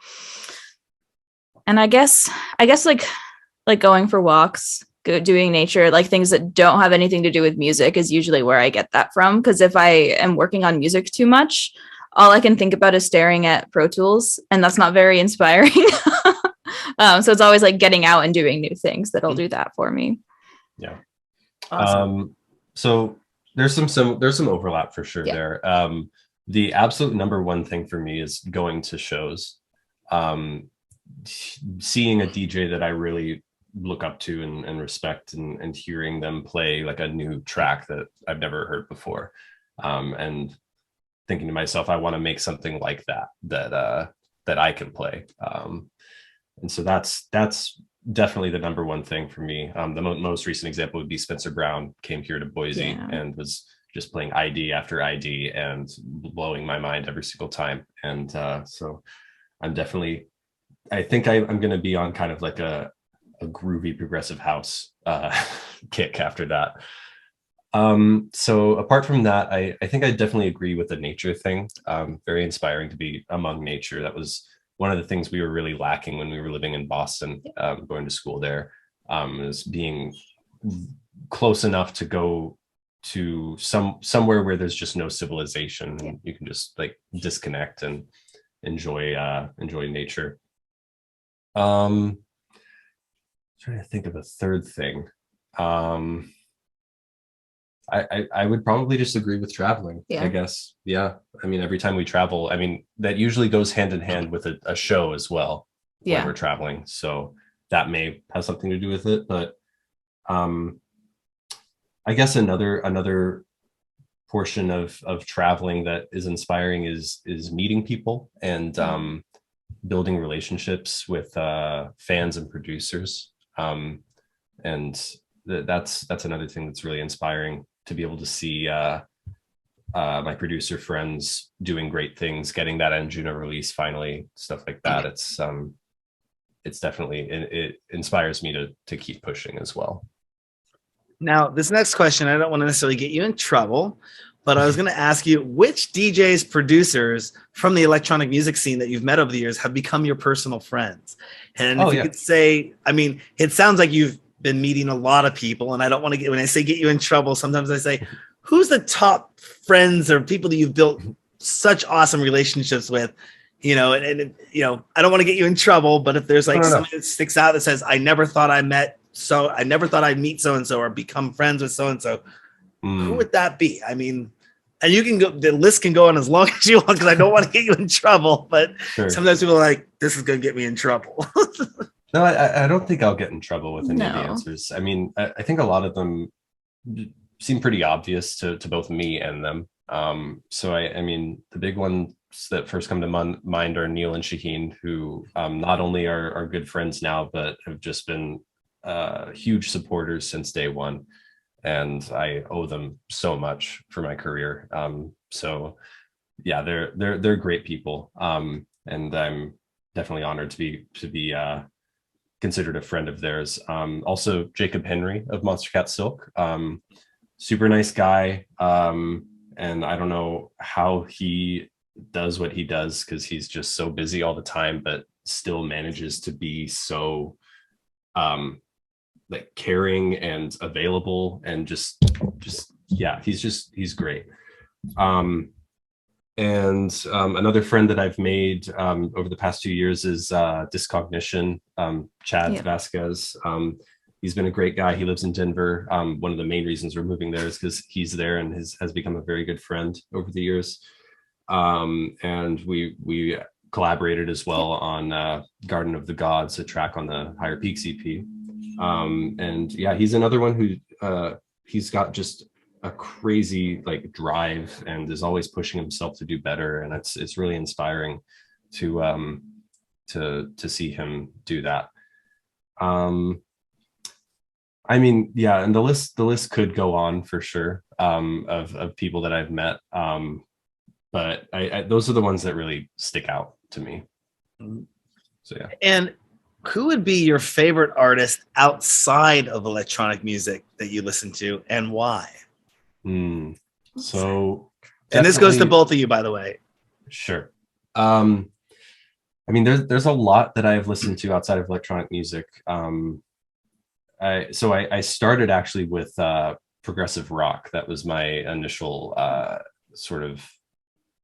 I guess like going for walks, doing nature, like things that don't have anything to do with music is usually where I get that from. Because if I am working on music too much, all I can think about is staring at Pro Tools, and that's not very inspiring. So it's always like getting out and doing new things that'll do that for me. Yeah. Awesome. So there's some overlap for sure there. The absolute number one thing for me is going to shows, seeing a DJ that I really look up to and respect, and hearing them play like a new track that I've never heard before, and thinking to myself, I want to make something like that I can play, and so that's definitely the number one thing for me. The most recent example would be Spencer Brown came here to Boise and was just playing ID after ID and blowing my mind every single time, and so I'm definitely, I think I'm going to be on kind of like a groovy progressive house kick after that. So apart from that, I think I definitely agree with the nature thing. Very inspiring to be among nature. That was one of the things we were really lacking when we were living in Boston, going to school there, is being close enough to go to somewhere where there's just no civilization, and you can just like disconnect and enjoy nature. Trying to think of a third thing. I would probably just agree with traveling, I guess. Yeah. I mean, every time we travel, I mean, that usually goes hand in hand with a show as well when we're traveling. So that may have something to do with it. But I guess another portion of traveling that is inspiring is meeting people and building relationships with fans and producers. And that's another thing that's really inspiring, to be able to see my producer friends doing great things, getting that Anjuna release finally, stuff like that. It's definitely, it inspires me to keep pushing as well. Now, this next question, I don't want to necessarily get you in trouble, but I was going to ask you, which DJs, producers from the electronic music scene that you've met over the years have become your personal friends? And if you could say, I mean, it sounds like you've been meeting a lot of people, and I don't want to get, when I say get you in trouble, sometimes I say, who's the top friends or people that you've built such awesome relationships with? You know, and you know, I don't want to get you in trouble, but if there's like something that sticks out that says, I never thought I'd meet so-and-so or become friends with so-and-so, who would that be? I mean, and you can go, the list can go on as long as you want, because I don't want to get you in trouble, but sometimes people are like, this is going to get me in trouble. No, I don't think I'll get in trouble with any of the answers. I mean, I think a lot of them seem pretty obvious to both me and them. So I mean, the big ones that first come to mind are Neil and Shaheen, who not only are good friends now, but have just been huge supporters since day one. And I owe them so much for my career. So yeah, they're great people. And I'm definitely honored to be considered a friend of theirs. Also Jacob Henry of Monstercat Silk, super nice guy. And I don't know how he does what he does, because he's just so busy all the time, but still manages to be so like caring and available, and just yeah, he's great. And another friend that I've made over the past 2 years is Discognition, Chad Vasquez. He's been a great guy. He lives in Denver. One of the main reasons we're moving there is because he's there and has become a very good friend over the years. And we collaborated as well on Garden of the Gods, a track on the Higher Peaks EP. And yeah, he's another one who he's got just a crazy like drive and is always pushing himself to do better, and it's really inspiring to see him do that. I mean, yeah, and the list could go on for sure, of people that I've met, but I those are the ones that really stick out to me. So yeah. And who would be your favorite artist outside of electronic music that you listen to, and why? So, and this goes to both of you, by the way. Sure. I mean, there's a lot that I've listened to outside of electronic music. I started actually with progressive rock. That was my initial sort of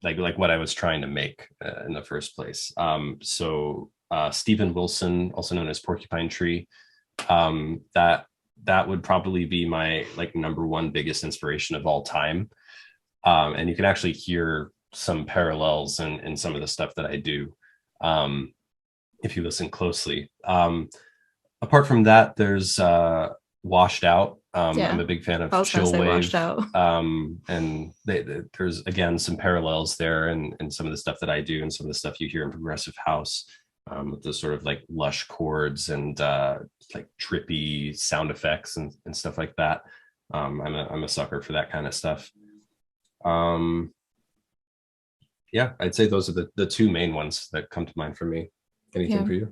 like what I was trying to make in the first place. So Steven Wilson, also known as Porcupine Tree, that would probably be my like number one biggest inspiration of all time. And you can actually hear some parallels in some of the stuff that I do, if you listen closely. Apart from that, there's Washed Out. I'm a big fan of Chillwave. And there's again some parallels there in some of the stuff that I do and some of the stuff you hear in progressive house, with the sort of like lush chords and like trippy sound effects and stuff like that. I'm a sucker for that kind of stuff. Yeah, I'd say those are the two main ones that come to mind for me. Anything for you?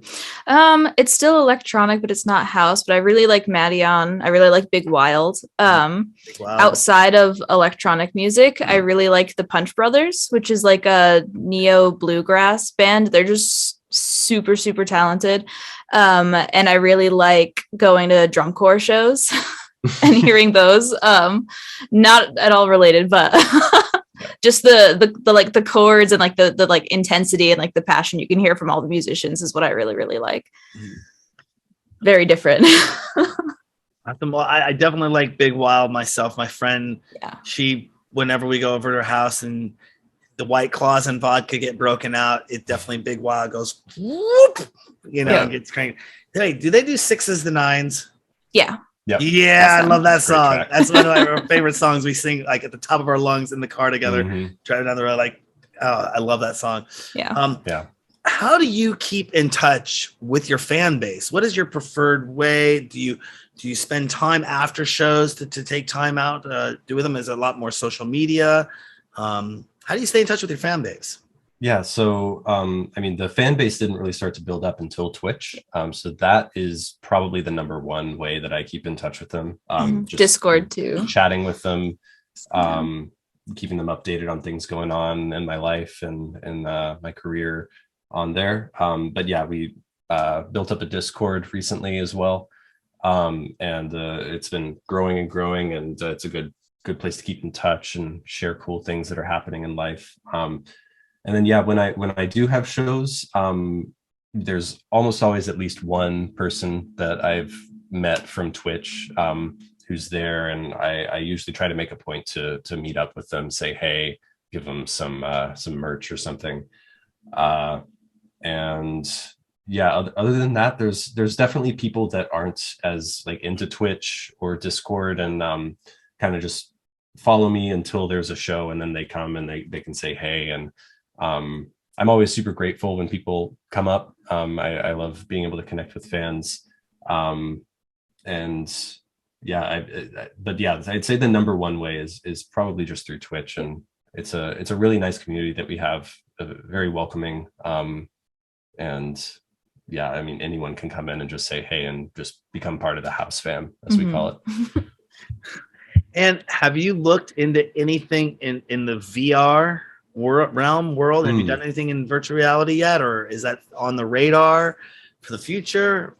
It's still electronic, but it's not house. But I really like Madeon. I really like Big Wild. Outside of electronic music, I really like the Punch Brothers, which is like a neo bluegrass band. They're just super, super talented. And I really like going to drum corps shows and hearing those. Not at all related, but just the like the chords and like the like intensity and like the passion you can hear from all the musicians is what I really, really like. Very different. I definitely like Big Wild myself. My friend, she, whenever we go over to her house and the White Claws and vodka get broken out, it definitely Big Wild goes whoop, and gets cranked. Hey, do they do 6s to 9s? Yeah. Yep. Yeah, I love that song. That's one of our favorite songs. We sing like at the top of our lungs in the car together, driving down the road. Like, oh, I love that song. Yeah. how do you keep in touch with your fan base? What is your preferred way? Do you spend time after shows to take time out do with them? Is it a lot more social media? How do you stay in touch with your fan base? Yeah, so I mean, the fan base didn't really start to build up until Twitch. So that is probably the number one way that I keep in touch with them. Just Discord too. Chatting with them, keeping them updated on things going on in my life and my career on there. But yeah, we built up a Discord recently as well. And it's been growing and growing, and it's a good place to keep in touch and share cool things that are happening in life. And then, yeah, when I do have shows, there's almost always at least one person that I've met from Twitch who's there, and I usually try to make a point to meet up with them, say hey, give them some merch or something. And yeah, other than that, there's definitely people that aren't as like into Twitch or Discord, and kind of just follow me until there's a show, and then they come and they can say hey. And I'm always super grateful when people come up. I love being able to connect with fans. And yeah, but yeah, I'd say the number one way is probably just through Twitch, and it's a really nice community that we have, very welcoming. And yeah, I mean, anyone can come in and just say hey and just become part of the house fam, as we call it. And have you looked into anything in the VR world? Have you done anything in virtual reality yet, or is that on the radar for the future?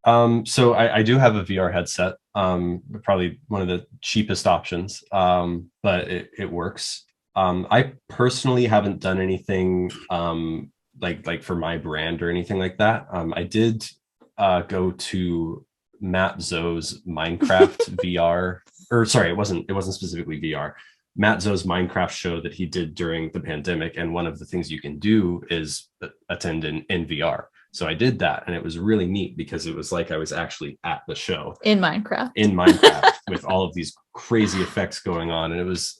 So I do have a VR headset, probably one of the cheapest options, but it works. I personally haven't done anything like for my brand or anything like that. I did go to Mat Zo's Minecraft VR, or sorry, it wasn't specifically VR. Mat Zo's Minecraft show that he did during the pandemic, and one of the things you can do is attend in VR. So I did that, and it was really neat because it was like I was actually at the show in Minecraft with all of these crazy effects going on, and it was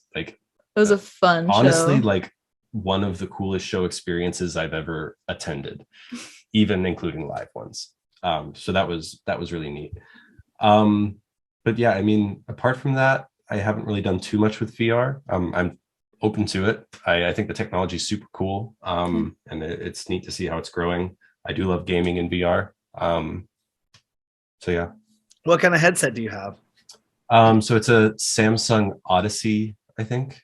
a fun honestly show. Like one of the coolest show experiences I've ever attended, even including live ones. So that was really neat. But yeah, I mean, apart from that, I haven't really done too much with VR. I'm open to it. I think the technology is super cool, and it's neat to see how it's growing. I do love gaming in VR. So yeah. What kind of headset do you have? So it's a Samsung Odyssey, I think.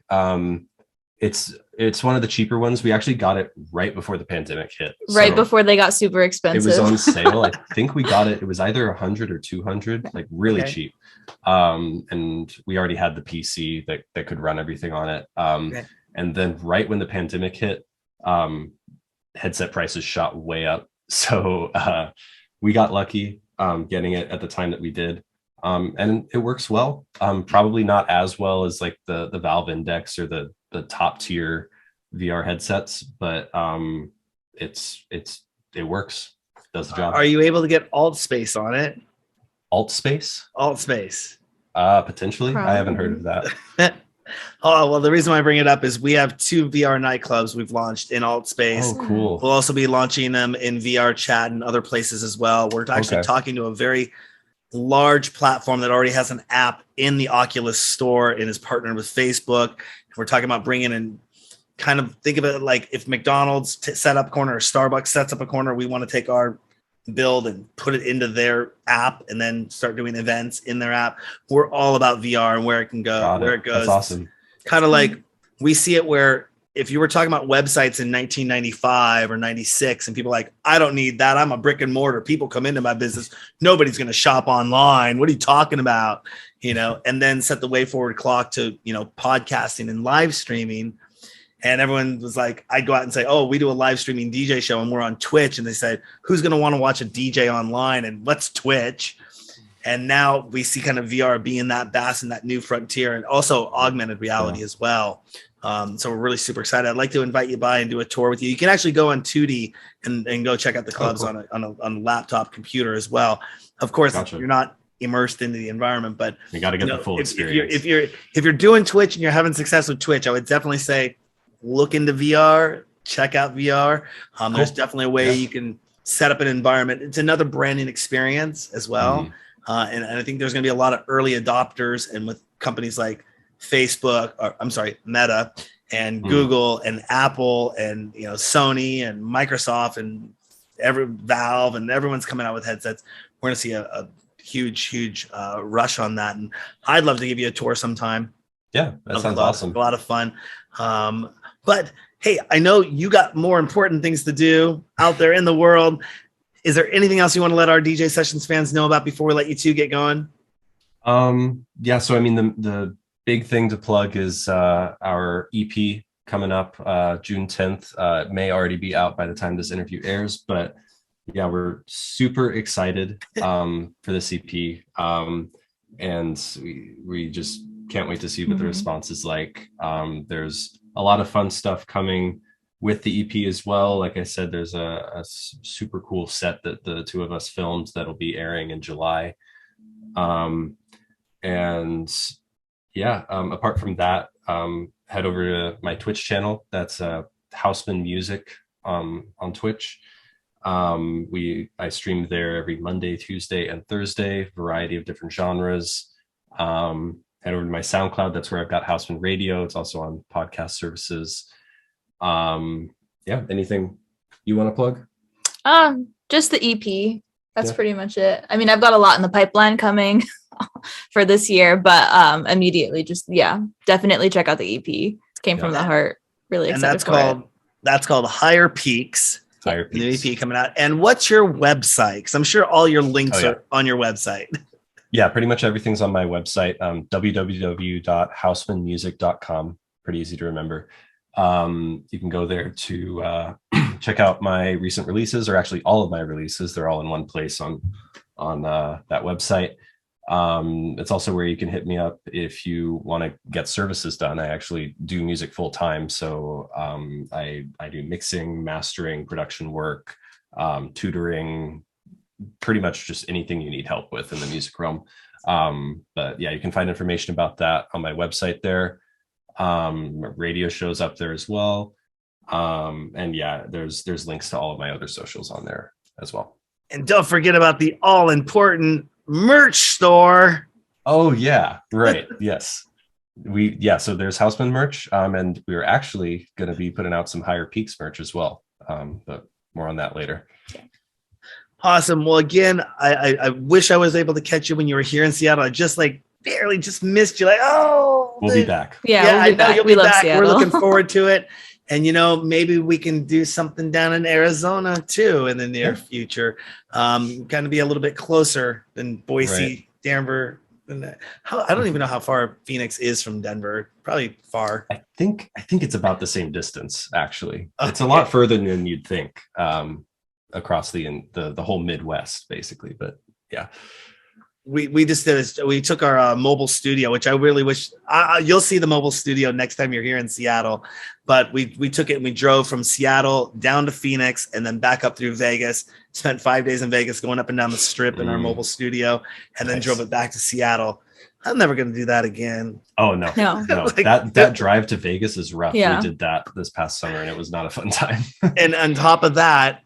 It's one of the cheaper ones. We actually got it right before the pandemic hit. Right before they got super expensive. It was on sale. I think we got it. It was either 100 or 200, like really cheap. And we already had the PC that could run everything on it. And then right when the pandemic hit, headset prices shot way up. So we got lucky getting it at the time that we did. And it works well. Probably not as well as like the Valve Index or the top tier VR headsets, but it works, does the job. Are you able to get alt space on it? Alt space? Alt space. Potentially. Probably. I haven't heard of that. Oh, well, the reason why I bring it up is we have 2 VR nightclubs we've launched in alt space. Oh, cool. We'll also be launching them in VR chat and other places as well. We're actually talking to a very large platform that already has an app in the Oculus store and is partnered with Facebook. We're talking about bringing in, kind of think of it like if McDonald's set up a corner or Starbucks sets up a corner, we want to take our build and put it into their app and then start doing events in their app. We're all about VR and where it can go, where it goes. That's awesome. Kind of like we see it where if you were talking about websites in 1995 or 96 and people are like, I don't need that. I'm a brick and mortar. People come into my business. Nobody's going to shop online. What are you talking about? And then set the way forward clock to, podcasting and live streaming. And everyone was like, I'd go out and say, oh, we do a live streaming DJ show and we're on Twitch. And they said, who's going to want to watch a DJ online? And what's Twitch? And now we see kind of VR being that vast and that new frontier, and also augmented reality as well. So we're really super excited. I'd like to invite you by and do a tour with you. You can actually go on 2D and go check out the clubs on a laptop computer as well. Of course, you're not immersed into the environment, but you got to get the full experience. If you're doing Twitch and you're having success with Twitch, I would definitely say look into VR. check out VR. There's definitely a way you can set up an environment. It's another branding experience as well. And I think there's going to be a lot of early adopters, and with companies like Facebook, or I'm sorry, Meta and Google and Apple and Sony and Microsoft and Valve, and everyone's coming out with headsets. We're going to see a huge rush on that, and I'd love to give you a tour sometime. Yeah, that sounds awesome. A lot of fun. But hey, I know you got more important things to do out there in the world. Is there anything else you want to let our DJ Sessions fans know about before we let you two get going? Yeah, so I mean, the big thing to plug is our EP coming up June 10th. It may already be out by the time this interview airs, but yeah, we're super excited for this EP. And we just can't wait to see what the response is like. There's a lot of fun stuff coming with the EP as well. Like I said, there's a super cool set that the two of us filmed that'll be airing in July. And yeah, apart from that, head over to my Twitch channel. That's Hausman Music on Twitch. I stream there every Monday, Tuesday, and Thursday, variety of different genres. Head over to my SoundCloud. That's where I've got Hausman Radio. It's also on podcast services. Yeah, anything you want to plug? Just the EP. That's pretty much it. I mean, I've got a lot in the pipeline coming for this year, but immediately definitely check out the EP. It came from the heart. Really excited that's called Higher Peaks. Higher Peaks. The EP coming out. And what's your website? Because I'm sure all your links are on your website. Yeah, pretty much everything's on my website, www.hausmanmusic.com. Pretty easy to remember. You can go there to check out my recent releases, or actually all of my releases. They're all in one place on that website. It's also where you can hit me up if you want to get services done. I actually do music full time. So I do mixing, mastering, production work, tutoring, pretty much just anything you need help with in the music realm. But yeah, you can find information about that on my website there. Radio shows up there as well. And yeah, there's links to all of my other socials on there as well. And don't forget about the all important merch store. Oh yeah, right. Yes. So there's Hausman merch. And we're actually going to be putting out some Higher Peaks merch as well. But more on that later. Awesome. Well, again, I wish I was able to catch you when you were here in Seattle. I just barely just missed you. We'll be back. Yeah, we'll be back. You'll be back. We're looking forward to it. And, maybe we can do something down in Arizona too in the near future. Kind of be a little bit closer than Boise, Denver. I don't even know how far Phoenix is from Denver. Probably far. I think it's about the same distance, actually. Okay. It's a lot further than you'd think. Across the whole Midwest, basically. But yeah, we just did this. We took our mobile studio, which I really wish you'll see the mobile studio next time you're here in Seattle. But we took it and we drove from Seattle down to Phoenix and then back up through Vegas. Spent 5 days in Vegas, going up and down the strip in our mobile studio, and then drove it back to Seattle. I'm never going to do that again. Oh no. That drive to Vegas is rough. Yeah. We did that this past summer and it was not a fun time. And on top of that,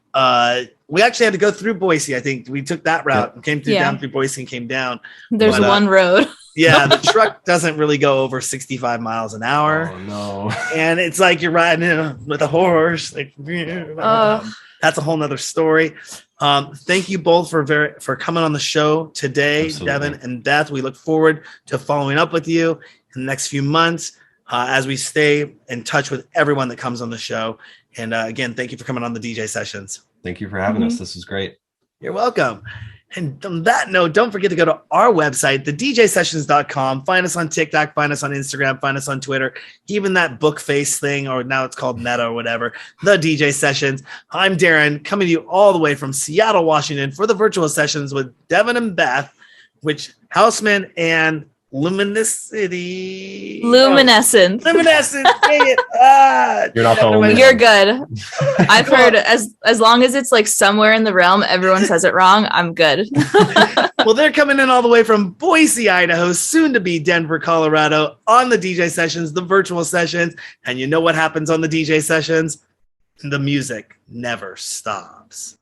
we actually had to go through Boise. I think we took that route and came down through Boise and came down. There's one road. Yeah, the truck doesn't really go over 65 miles an hour. Oh no. And it's like you're riding in with a horse. That's a whole nother story. Thank you both for coming on the show today. Absolutely. Devon and Beth. We look forward to following up with you in the next few months as we stay in touch with everyone that comes on the show. And again, thank you for coming on the DJ Sessions. Thank you for having us. This was great. You're welcome. And on that note, don't forget to go to our website, thedjsessions.com. Find us on TikTok, find us on Instagram, find us on Twitter, even that book face thing, or now it's called Meta or whatever, the DJ Sessions. I'm Darren, coming to you all the way from Seattle, Washington for the virtual sessions with Devon and Beth, which Hausman and Lumynesynth. Luminescent. Luminescent. Dang it. You're not the only one. You're good. I've heard as long as it's somewhere in the realm, everyone says it wrong. I'm good. Well, they're coming in all the way from Boise, Idaho, soon to be Denver, Colorado, on the DJ Sessions, the virtual sessions. And you know what happens on the DJ Sessions? The music never stops.